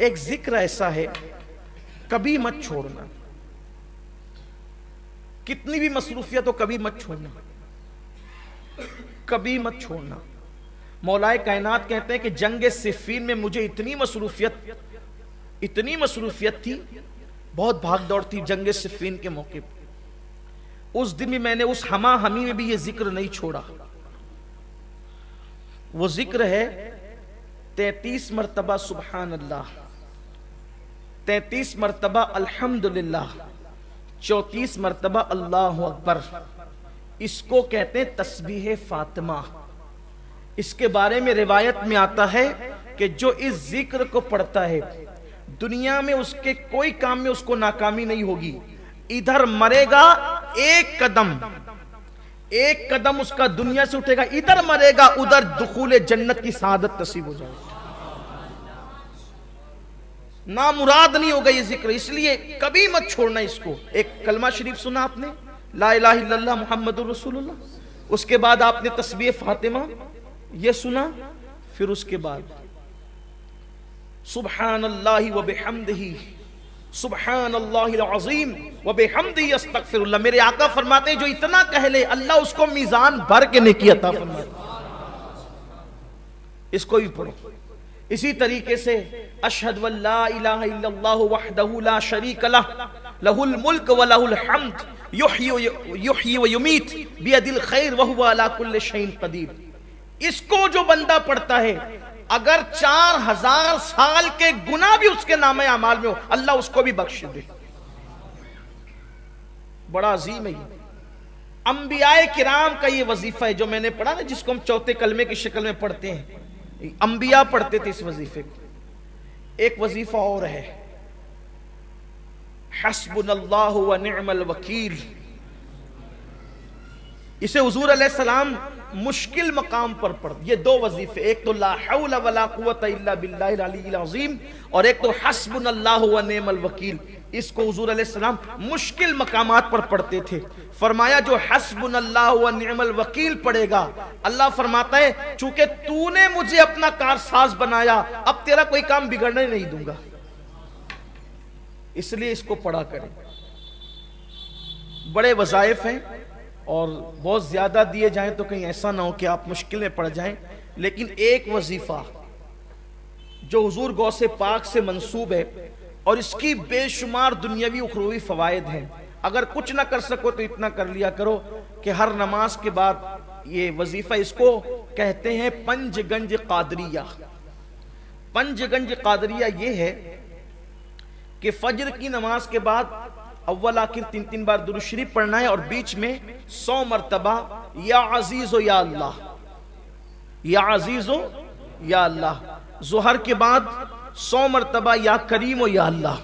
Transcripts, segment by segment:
ایک ذکر ایسا ہے کبھی مت چھوڑنا، کتنی بھی مصروفیت ہو کبھی مت چھوڑنا، کبھی مت چھوڑنا۔ مولا کائنات کہتے ہیں کہ جنگ صفین میں مجھے اتنی مصروفیت تھی، بہت بھاگ دوڑ تھی جنگ صفین کے موقع پر، اس دن بھی میں نے اس ہما ہمی میں بھی یہ ذکر نہیں چھوڑا۔ وہ ذکر ہے 33 مرتبہ سبحان اللہ، 33 مرتبہ الحمدللہ، 34 مرتبہ اللہ اکبر۔ اس کو کہتے ہیں تسبیح فاطمہ۔ اس کے بارے میں روایت میں آتا ہے کہ جو اس ذکر کو پڑھتا ہے دنیا میں اس کے کوئی کام میں اس کو ناکامی نہیں ہوگی، ادھر مرے گا ایک قدم اس کا دنیا سے اٹھے گا، ادھر مرے گا ادھر دخول جنت کی سعادت نصیب ہو جائے گی، نامراد نہیں ہوگا یہ ذکر۔ اس لیے کبھی مت چھوڑنا اس کو۔ ایک کلمہ شریف سنا آپ نے، لا الہ الا اللہ محمد رسول اللہ، اس کے بعد آپ نے تسبیح فاطمہ یہ سنا، پھر اس کے بعد سبحان اللہ وبحمدہ، سبحان اللہ العظیم وبحمدہ استغفر اللہ۔ میرے آقا فرماتے ہیں جو اتنا کہہ لے اللہ اس کو میزان بھر کے نیکی عطا فرماتے ہیں۔ اس کو بھی پڑھو۔ اسی طریقے سے اشہد ان لا الہ الا اللہ وحدہ لا شریک لہ، لہ الملک و لہ الحمد، یحیی و یمیت بیدہ الخیر وہو علی کل شیء قدیر۔ اس کو جو بندہ پڑھتا ہے اگر 4000 سال کے گناہ بھی اس کے نامہ اعمال میں ہو اللہ اس کو بھی بخش دے۔ بڑا عظیم ہے یہ۔ انبیاء کرام کا یہ وظیفہ ہے جو میں نے پڑھا نا، جس کو ہم چوتھے کلمے کی شکل میں پڑھتے ہیں، انبیاء پڑھتے تھے اس وظیفے کو۔ ایک وظیفہ اور ہے، حسبنا اللہ و نعم الوکیل۔ اسے حضور علیہ السلام مشکل مقام پر پڑھ، یہ دو وظیفے، ایک تو لا حول ولا قوت الا باللہ العلی العظیم، اور ایک تو حسبنا اللہ و نعم الوکیل۔ اس کو حضور علیہ السلام مشکل مقامات پر پڑھتے تھے۔ فرمایا جو حسبنا اللہ و نعم الوکیل پڑھے گا، اللہ فرماتا ہے چونکہ تو نے مجھے اپنا کارساز بنایا اب تیرا کوئی کام بگڑنے نہیں دوں گا، اس لیے اس کو پڑھا کریں۔ بڑے وظائف ہیں اور بہت زیادہ دیے جائیں تو کہیں ایسا نہ ہو کہ آپ مشکلیں پڑ جائیں، لیکن ایک وظیفہ جو حضور غوث پاک سے منسوب ہے اور اس کی بے شمار دنیاوی اخروی فوائد ہیں، اگر کچھ نہ کر سکو تو اتنا کر لیا کرو کہ ہر نماز کے بعد یہ وظیفہ، اس کو کہتے ہیں پنج گنج قادریہ۔ پنج گنج قادریہ یہ ہے کہ فجر کی نماز کے بعد اول آخر 3 بار درود شریف پڑھنا ہے اور بیچ میں 100 مرتبہ یا عزیز و یا اللہ، یا عزیز و یا اللہ۔ ظہر کے بعد 100 مرتبہ یا کریم و یا اللہ،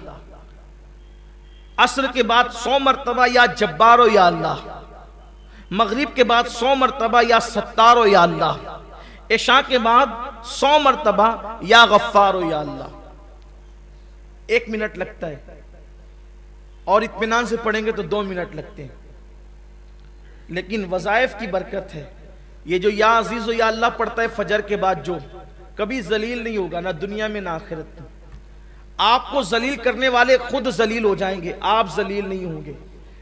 عصر کے بعد 100 مرتبہ یا جبار و یا اللہ، مغرب کے بعد 100 مرتبہ یا ستار و یا اللہ، عشاء کے بعد 100 مرتبہ یا غفار و یا اللہ۔ 1 منٹ لگتا ہے اور اطمینان سے پڑھیں گے تو 2 منٹ لگتے ہیں، لیکن وظائف کی برکت ہے۔ یہ جو یا عزیز و یا اللہ پڑھتا ہے فجر کے بعد جو کبھی ذلیل نہیں ہوگا، نہ دنیا میں نہ آخرت میں۔ آپ کو ذلیل کرنے والے خود ذلیل ہو جائیں گے، آپ ذلیل نہیں ہوں گے،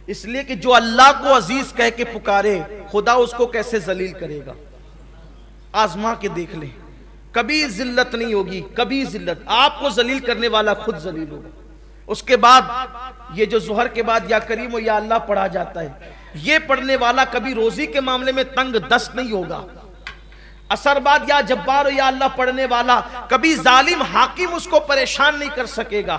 اس لیے کہ جو اللہ کو عزیز کہہ کے پکارے خدا اس کو کیسے ذلیل کرے گا۔ آزما کے دیکھ لیں، کبھی ذلت نہیں ہوگی، کبھی ذلت، آپ کو ذلیل کرنے والا خود ذلیل ہوگا۔ اس کے بعد یہ جو ظہر کے بعد یا کریم و یا اللہ پڑھا جاتا ہے، یہ پڑھنے والا کبھی روزی کے معاملے میں تنگ دست نہیں ہوگا۔ عصر بعد یا جبار و یا اللہ پڑھنے والا کبھی ظالم حاکم اس کو پریشان نہیں کر سکے گا۔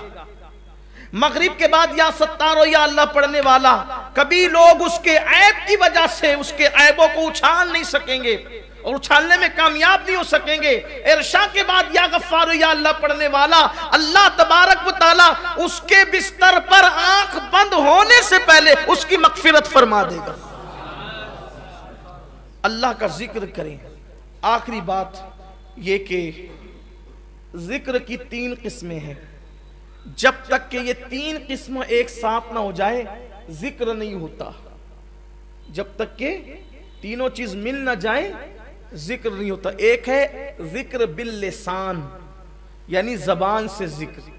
مغرب کے بعد یا ستار و یا اللہ پڑھنے والا کبھی لوگ اس کے عیب کی وجہ سے اس کے عیبوں کو اچھال نہیں سکیں گے اور اچھالنے میں کامیاب نہیں ہو سکیں گے۔ عشاء کے بعد یا غفار یا اللہ پڑھنے والا اللہ تبارک و تعالی اس کے بستر پر آنکھ بند ہونے سے پہلے اس کی مغفرت فرما دے گا۔ اللہ کا ذکر کریں۔ آخری بات یہ کہ ذکر کی 3 قسمیں ہیں، جب تک کہ یہ 3 قسم ایک ساتھ نہ ہو جائے ذکر نہیں ہوتا۔ جب تک کہ تینوں چیز مل نہ جائیں ذکر نہیں ہوتا۔ ایک ہے ذکر باللسان، یعنی زبان سے ذکر،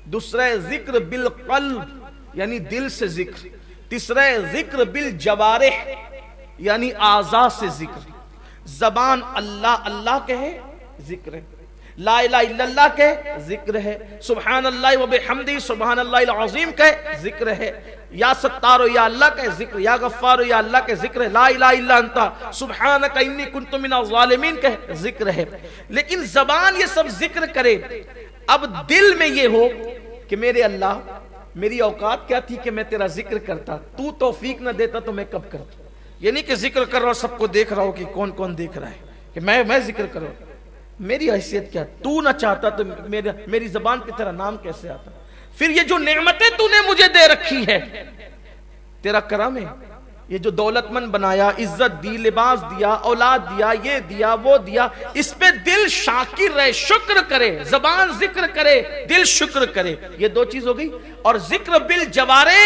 دوسرا ہے ذکر بالقلب یعنی دل سے ذکر، تیسرا ہے ذکر بالجوارح یعنی اعضاء سے ذکر۔ زبان اللہ اللہ کہے ذکر ہے، لا الہ الا اللہ کہے ذکر ہے، سبحان اللہ و بحمدہ سبحان اللہ العظیم کہے ذکر ہے، یا ستار یا اللہ کہے ذکر، یا غفار یا اللہ کہے ذکر ہے، لا الہ الا انت سبحانک انی کنت من الظالمین کہے ذکر ہے۔ لیکن زبان یہ سب ذکر کرے، اب دل میں یہ ہو کہ میرے اللہ میری اوقات کیا تھی کہ میں تیرا ذکر کرتا، تو توفیق نہ دیتا تو میں کب کرتا۔ یہ نہیں کہ ذکر کر رہا ہوں سب کو دیکھ رہا ہوں کہ کون کون دیکھ رہا ہے کہ میں ذکر کروں، میری حیثیت کیا، تو نہ چاہتا تو میری زبان پہ تیرا نام کیسے آتا۔ پھر یہ جو نعمتیں تو نے مجھے دے رکھی ہے تیرا کرم ہے، یہ جو دولت مند بنایا، عزت دی، لباس دیا، اولاد دیا، یہ دیا وہ دیا، اس پہ دل شاکر رہے، شکر کرے، زبان ذکر کرے، دل شکر کرے، یہ دو چیز ہو گئی۔ اور ذکر بالجوارح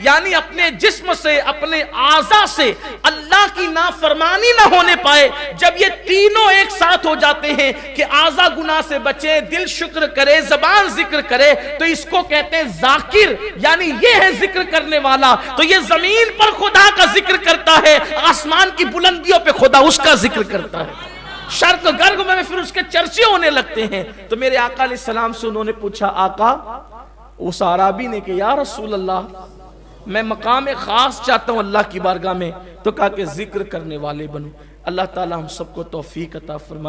یعنی اپنے جسم سے اپنے اعضاء سے اللہ کی نافرمانی نہ ہونے پائے۔ جب یہ تینوں ایک ساتھ ہو جاتے ہیں کہ اعضاء گناہ سے بچے، دل شکر کرے، زبان ذکر کرے، تو اس کو کہتے ہیں ذاکر، یعنی یہ ہے ذکر کرنے والا۔ تو یہ زمین پر خدا کا ذکر کرتا ہے، آسمان کی بلندیوں پہ خدا اس کا ذکر کرتا ہے، شرق غرب میں پھر اس کے چرچے ہونے لگتے ہیں۔ تو میرے آقا علیہ السلام سے انہوں نے پوچھا، آقا اس عرابی نے کہ یا رسول اللہ میں مقام خاص چاہتا ہوں اللہ کی بارگاہ میں، تو کہا کہ ذکر کرنے والے بنو۔ اللہ تعالی ہم سب کو توفیق عطا فرمائے۔